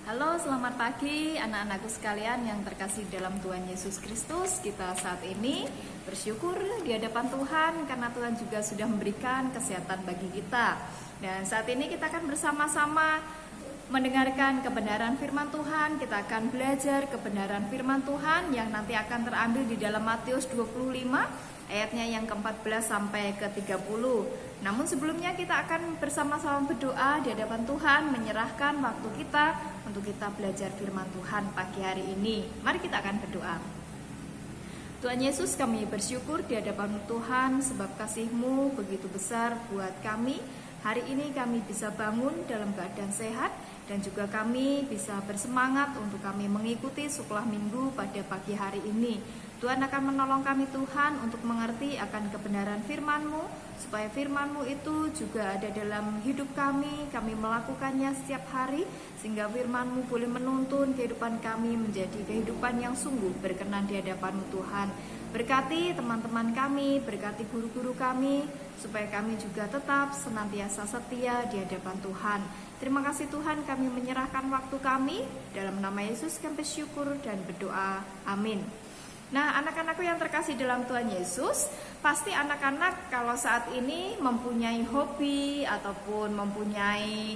Halo, selamat pagi anak-anakku sekalian yang terkasih dalam Tuhan Yesus Kristus. Kita saat ini bersyukur di hadapan Tuhan karena Tuhan juga sudah memberikan kesehatan bagi kita. Dan saat ini kita akan bersama-sama mendengarkan kebenaran firman Tuhan. Kita akan belajar kebenaran firman Tuhan yang nanti akan terambil di dalam Matius 25 ayatnya yang ke-14 sampai ke-30. Namun sebelumnya kita akan bersama-sama berdoa di hadapan Tuhan, menyerahkan waktu kita untuk kita belajar firman Tuhan pagi hari ini. Mari kita akan berdoa. Tuhan Yesus, kami bersyukur di hadapan Tuhan sebab kasih-Mu begitu besar buat kami. Hari ini kami bisa bangun dalam keadaan sehat dan juga kami bisa bersemangat untuk kami mengikuti sekolah minggu pada pagi hari ini. Tuhan akan menolong kami Tuhan untuk mengerti akan kebenaran firman-Mu, supaya firman-Mu itu juga ada dalam hidup kami melakukannya setiap hari, sehingga firman-Mu boleh menuntun kehidupan kami menjadi kehidupan yang sungguh berkenan di hadapan-Mu Tuhan. Berkati teman-teman kami, berkati guru-guru kami, supaya kami juga tetap senantiasa setia di hadapan Tuhan. Terima kasih Tuhan, kami menyerahkan waktu kami, dalam nama Yesus kami bersyukur dan berdoa, amin. Nah, anak-anakku yang terkasih dalam Tuhan Yesus, pasti anak-anak kalau saat ini mempunyai hobi ataupun mempunyai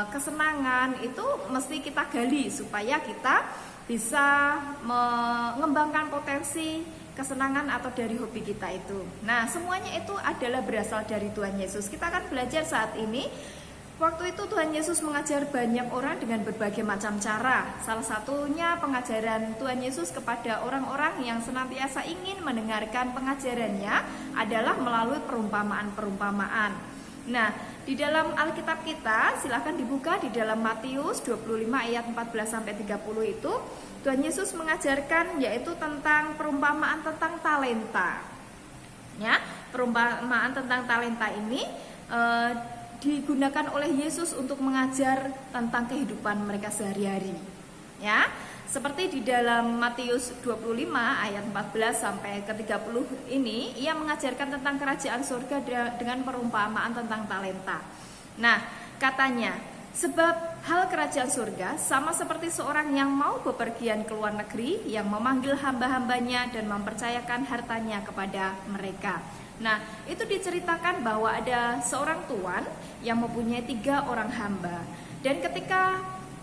kesenangan, itu mesti kita gali supaya kita bisa mengembangkan potensi kesenangan atau dari hobi kita itu. Nah, semuanya itu adalah berasal dari Tuhan Yesus. Kita akan belajar saat ini. Waktu itu Tuhan Yesus mengajar banyak orang dengan berbagai macam cara. Salah satunya pengajaran Tuhan Yesus kepada orang-orang yang senantiasa ingin mendengarkan pengajarannya adalah melalui perumpamaan-perumpamaan. Nah, di dalam Alkitab kita, silakan dibuka di dalam Matius 25 ayat 14-30 itu, Tuhan Yesus mengajarkan yaitu tentang perumpamaan tentang talenta. Ya, perumpamaan tentang talenta ini digunakan oleh Yesus untuk mengajar tentang kehidupan mereka sehari-hari. Ya, seperti di dalam Matius 25 ayat 14 sampai ke 30 ini, ia mengajarkan tentang kerajaan surga dengan perumpamaan tentang talenta. Nah, katanya, sebab hal kerajaan surga sama seperti seorang yang mau bepergian ke luar negeri, yang memanggil hamba-hambanya dan mempercayakan hartanya kepada mereka. Nah, itu diceritakan bahwa ada seorang tuan yang mempunyai 3 orang hamba. Dan ketika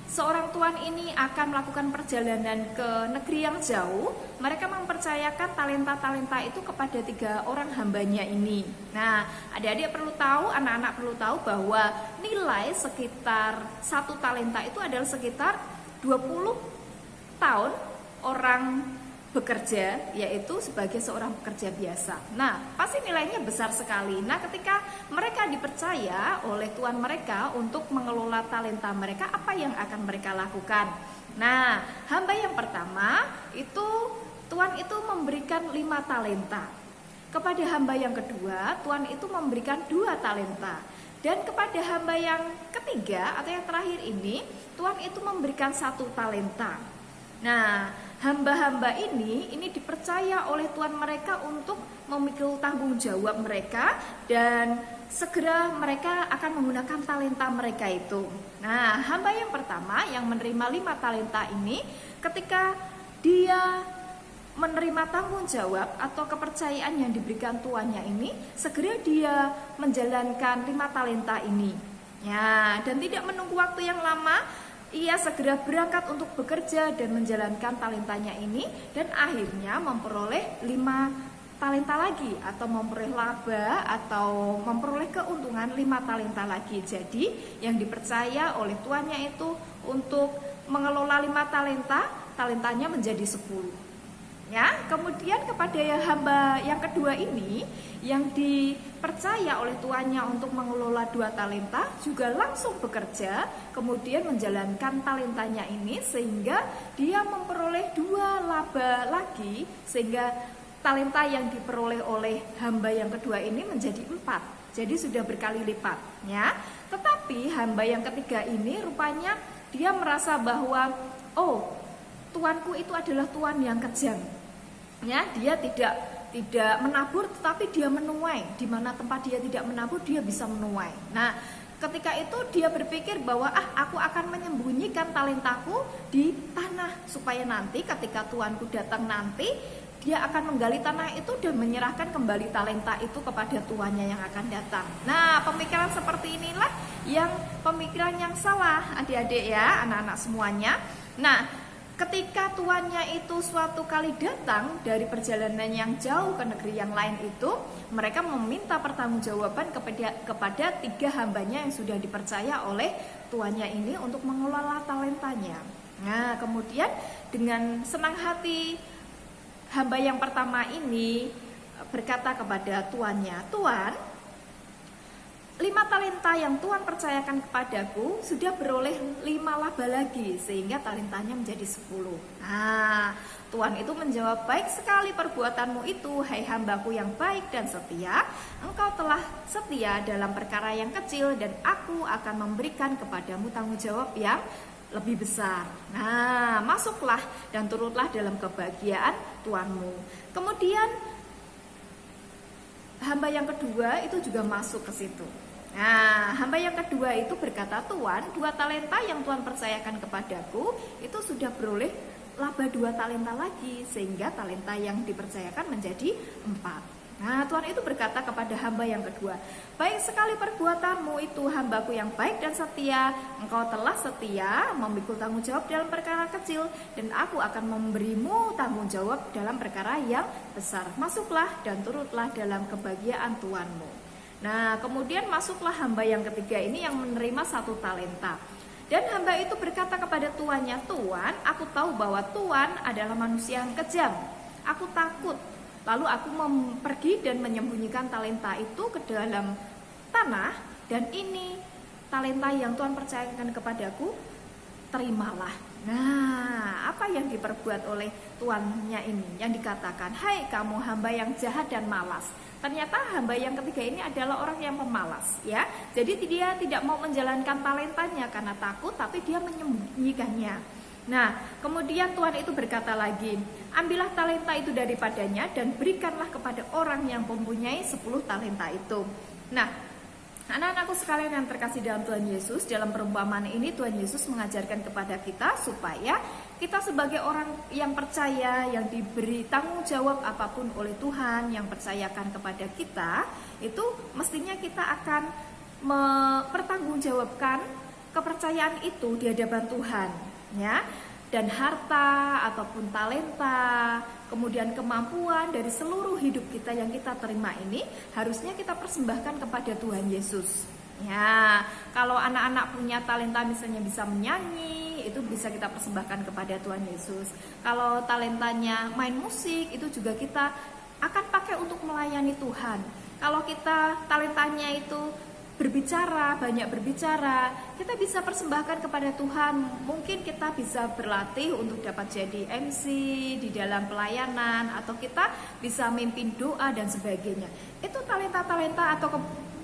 seorang tuan ini akan melakukan perjalanan ke negeri yang jauh, mereka mempercayakan talenta-talenta itu kepada 3 orang hambanya ini. Nah, adik-adik perlu tahu, anak-anak perlu tahu bahwa nilai sekitar 1 talenta itu adalah sekitar 20 tahun orang bekerja, yaitu sebagai seorang pekerja biasa. Nah, pasti nilainya besar sekali. Nah, ketika mereka dipercaya oleh tuan mereka untuk mengelola talenta mereka, apa yang akan mereka lakukan? Nah, hamba yang pertama itu tuan itu memberikan 5 talenta. Kepada hamba yang kedua, tuan itu memberikan 2 talenta. Dan kepada hamba yang ketiga atau yang terakhir ini, tuan itu memberikan 1 talenta. Nah, hamba-hamba ini dipercaya oleh tuan mereka untuk memikul tanggung jawab mereka dan segera mereka akan menggunakan talenta mereka itu. Nah, hamba yang pertama yang menerima 5 talenta ini, ketika dia menerima tanggung jawab atau kepercayaan yang diberikan tuannya ini, segera dia menjalankan 5 talenta ini. Ya, dan tidak menunggu waktu yang lama, ia segera berangkat untuk bekerja dan menjalankan talentanya ini, dan akhirnya memperoleh 5 talenta lagi, atau memperoleh laba atau memperoleh keuntungan 5 talenta lagi. Jadi yang dipercaya oleh tuannya itu untuk mengelola 5 talentanya menjadi 10. Ya, kemudian kepada hamba yang kedua ini yang dipercaya oleh tuannya untuk mengelola 2 talenta juga langsung bekerja, kemudian menjalankan talentanya ini sehingga dia memperoleh 2 laba lagi, sehingga talenta yang diperoleh oleh hamba yang kedua ini menjadi 4. Jadi sudah berkali lipat, ya. Tetapi hamba yang ketiga ini rupanya dia merasa bahwa tuanku itu adalah tuan yang kejam. Ya, dia tidak menabur tetapi dia menuai. Di mana tempat dia tidak menabur, dia bisa menuai. Nah, ketika itu dia berpikir bahwa aku akan menyembunyikan talentaku di tanah supaya nanti ketika tuanku datang nanti dia akan menggali tanah itu dan menyerahkan kembali talenta itu kepada tuannya yang akan datang. Nah, pemikiran seperti inilah yang pemikiran yang salah, adik-adik ya, anak-anak semuanya. Nah, ketika tuannya itu suatu kali datang dari perjalanan yang jauh ke negeri yang lain itu, mereka meminta pertanggungjawaban kepada 3 hambanya yang sudah dipercaya oleh tuannya ini untuk mengelola talentanya. Nah, kemudian dengan senang hati hamba yang pertama ini berkata kepada tuannya, "Tuan, 5 talenta yang Tuhan percayakan kepadaku sudah beroleh 5 laba lagi, sehingga talentanya menjadi 10. Nah, Tuhan itu menjawab, "Baik sekali perbuatanmu itu, hai hambaku yang baik dan setia. Engkau telah setia dalam perkara yang kecil, dan aku akan memberikan kepadamu tanggung jawab yang lebih besar. Nah, masuklah dan turutlah dalam kebahagiaan Tuanmu." Kemudian hamba yang kedua itu juga masuk ke situ. Nah, hamba yang kedua itu berkata, "Tuan, 2 talenta yang Tuan percayakan kepadaku itu sudah beroleh laba 2 talenta lagi, sehingga talenta yang dipercayakan menjadi 4. Nah, Tuan itu berkata kepada hamba yang kedua, "Baik sekali perbuatanmu itu, hambaku yang baik dan setia. Engkau telah setia memikul tanggung jawab dalam perkara kecil, dan aku akan memberimu tanggung jawab dalam perkara yang besar. Masuklah dan turutlah dalam kebahagiaan Tuanmu." Nah, kemudian masuklah hamba yang ketiga ini yang menerima 1 talenta. Dan hamba itu berkata kepada tuannya, "Tuan, aku tahu bahwa Tuan adalah manusia yang kejam. Aku takut. Lalu aku pergi dan menyembunyikan talenta itu ke dalam tanah, dan ini talenta yang Tuhan percayakan kepadaku, terimalah." Nah, apa yang diperbuat oleh tuannya ini? Yang dikatakan, "Hai kamu hamba yang jahat dan malas." Ternyata hamba yang ketiga ini adalah orang yang pemalas, ya. Jadi dia tidak mau menjalankan talentanya karena takut, tapi dia menyembunyikannya. Nah, kemudian Tuhan itu berkata lagi, "Ambillah talenta itu daripadanya dan berikanlah kepada orang yang mempunyai 10 talenta itu." Nah, anak-anakku sekalian yang terkasih dalam Tuhan Yesus, dalam perumpamaan ini Tuhan Yesus mengajarkan kepada kita supaya kita sebagai orang yang percaya, yang diberi tanggung jawab apapun oleh Tuhan, yang percayakan kepada kita, itu mestinya kita akan mempertanggungjawabkan kepercayaan itu di hadapan Tuhan, ya. Dan harta ataupun talenta, kemudian kemampuan dari seluruh hidup kita yang kita terima ini harusnya kita persembahkan kepada Tuhan Yesus. Ya, kalau anak-anak punya talenta misalnya bisa menyanyi, itu bisa kita persembahkan kepada Tuhan Yesus. Kalau talentanya main musik, itu juga kita akan pakai untuk melayani Tuhan. Kalau kita talentanya itu berbicara, banyak berbicara, kita bisa persembahkan kepada Tuhan. Mungkin kita bisa berlatih untuk dapat jadi MC di dalam pelayanan, atau kita bisa memimpin doa dan sebagainya. Itu talenta-talenta atau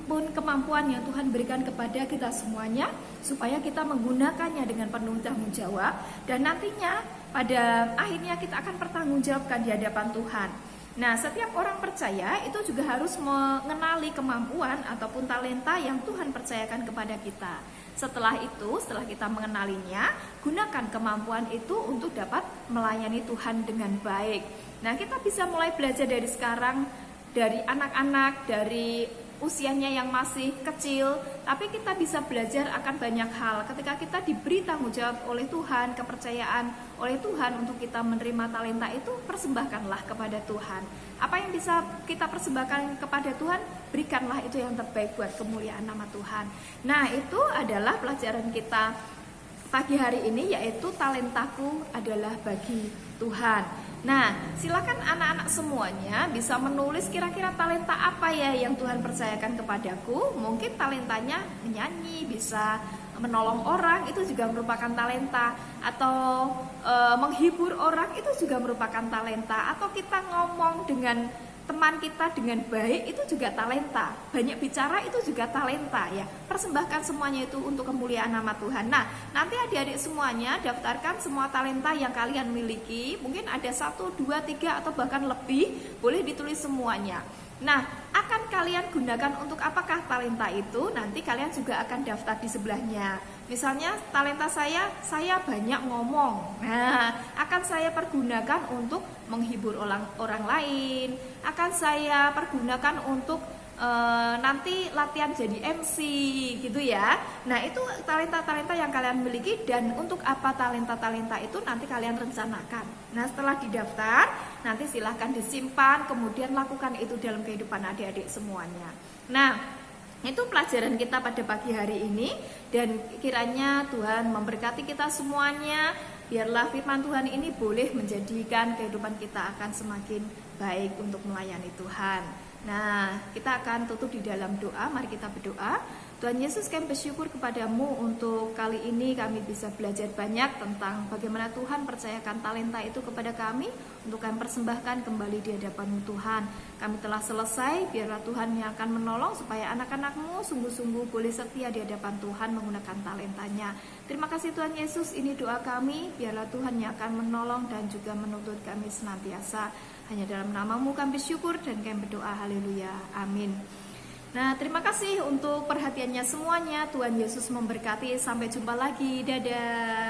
kemampuan yang Tuhan berikan kepada kita semuanya, supaya kita menggunakannya dengan penuh tanggung jawab, dan nantinya pada akhirnya kita akan pertanggungjawabkan di hadapan Tuhan. Nah, setiap orang percaya itu juga harus mengenali kemampuan ataupun talenta yang Tuhan percayakan kepada kita. Setelah itu, setelah kita mengenalinya, gunakan kemampuan itu untuk dapat melayani Tuhan dengan baik. Nah, kita bisa mulai belajar dari sekarang, dari anak-anak, dari usianya yang masih kecil, tapi kita bisa belajar akan banyak hal. Ketika kita diberi tanggung jawab oleh Tuhan, kepercayaan oleh Tuhan untuk kita menerima talenta itu, persembahkanlah kepada Tuhan. Apa yang bisa kita persembahkan kepada Tuhan, berikanlah itu yang terbaik buat kemuliaan nama Tuhan. Nah, itu adalah pelajaran kita pagi hari ini, yaitu talentaku adalah bagi Tuhan. Nah, silakan anak-anak semuanya bisa menulis kira-kira talenta apa ya yang Tuhan percayakan kepadaku. Mungkin talentanya menyanyi, bisa menolong orang, itu juga merupakan talenta. Atau menghibur orang, itu juga merupakan talenta. Atau kita ngomong dengan teman kita dengan baik, itu juga talenta. Banyak bicara itu juga talenta, ya. Persembahkan semuanya itu untuk kemuliaan nama Tuhan. Nah, nanti adik-adik semuanya daftarkan semua talenta yang kalian miliki. Mungkin ada 1, 2, 3 atau bahkan lebih, boleh ditulis semuanya. Nah, akan kalian gunakan untuk apakah talenta itu, nanti kalian juga akan daftar di sebelahnya. Misalnya talenta saya banyak ngomong. Nah, akan saya pergunakan untuk menghibur orang lain, akan saya pergunakan untuk nanti latihan jadi MC gitu ya. Nah, itu talenta-talenta yang kalian miliki, dan untuk apa talenta-talenta itu nanti kalian rencanakan. Nah, setelah didaftar, nanti silahkan disimpan, kemudian lakukan itu dalam kehidupan adik-adik semuanya. Nah, itu pelajaran kita pada pagi hari ini, dan kiranya Tuhan memberkati kita semuanya. Biarlah firman Tuhan ini boleh menjadikan kehidupan kita akan semakin baik untuk melayani Tuhan. Nah, kita akan tutup di dalam doa. Mari kita berdoa. Tuhan Yesus, kami bersyukur kepadamu untuk kali ini kami bisa belajar banyak tentang bagaimana Tuhan percayakan talenta itu kepada kami untuk kami persembahkan kembali di hadapan Tuhan. Kami telah selesai, biarlah Tuhan yang akan menolong supaya anak-anakmu sungguh-sungguh boleh setia di hadapan Tuhan menggunakan talentanya. Terima kasih Tuhan Yesus, ini doa kami, biarlah Tuhan yang akan menolong dan juga menuntut kami senantiasa. Hanya dalam namamu kami bersyukur dan kami berdoa, haleluya, amin. Nah, terima kasih untuk perhatiannya semuanya. Tuhan Yesus memberkati, sampai jumpa lagi, dadah.